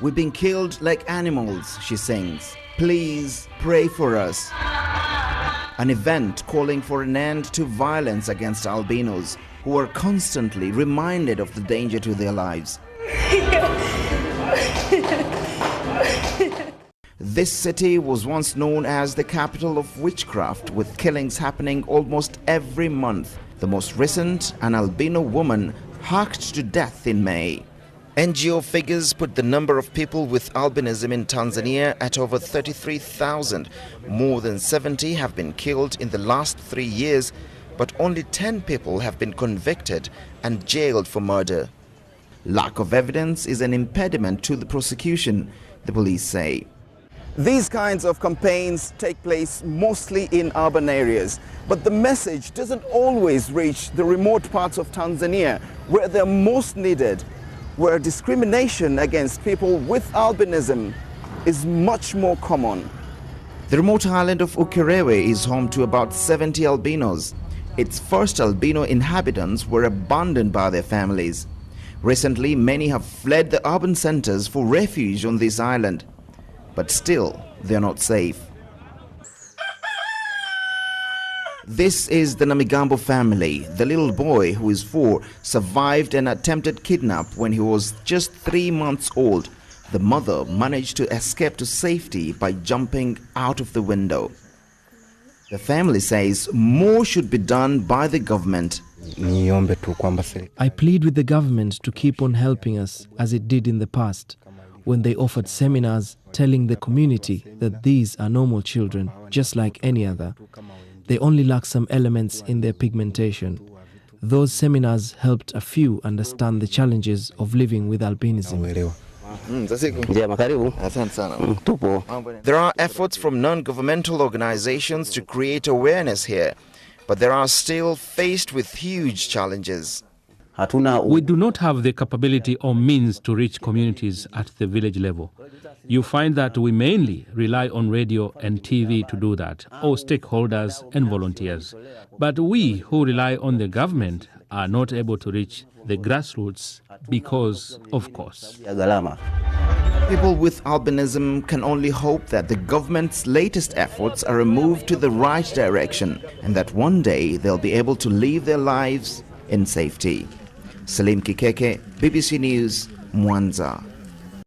"We've been killed like animals," she sings. "Please pray for us." An event calling for an end to violence against albinos, who are constantly reminded of the danger to their lives. This city was once known as the capital of witchcraft, with killings happening almost every month. The most recent, an albino woman, hacked to death in May. NGO figures put the number of people with albinism in Tanzania at over 33,000. More than 70 have been killed in the last 3 years, but only 10 people have been convicted and jailed for murder. Lack of evidence is an impediment to the prosecution, the police say. These kinds of campaigns take place mostly in urban areas, but the message doesn't always reach the remote parts of Tanzania where they're most needed, where discrimination against people with albinism is much more common. The remote island of Ukerewe is home to about 70 albinos. Its first albino inhabitants were abandoned by their families. Recently, many have fled the urban centers for refuge on this island, but still they're not safe. This is the Namigambo family. The little boy, who is 4, survived an attempted kidnap when he was just 3 months old. The mother managed to escape to safety by jumping out of the window. The family says more should be done by the government. I plead with the government to keep on helping us as it did in the past, when they offered seminars telling the community that these are normal children, just like any other. They only lack some elements in their pigmentation. Those seminars helped a few understand the challenges of living with albinism. There are efforts from non-governmental organizations to create awareness here, but they are still faced with huge challenges. We do not have the capability or means to reach communities at the village level. You find that we mainly rely on radio and TV to do that, or stakeholders and volunteers. But we who rely on the government are not able to reach the grassroots because of costs. People with albinism can only hope that the government's latest efforts are a move to the right direction, and that one day they'll be able to live their lives in safety. Salim Kikeke, BBC News, Mwanza.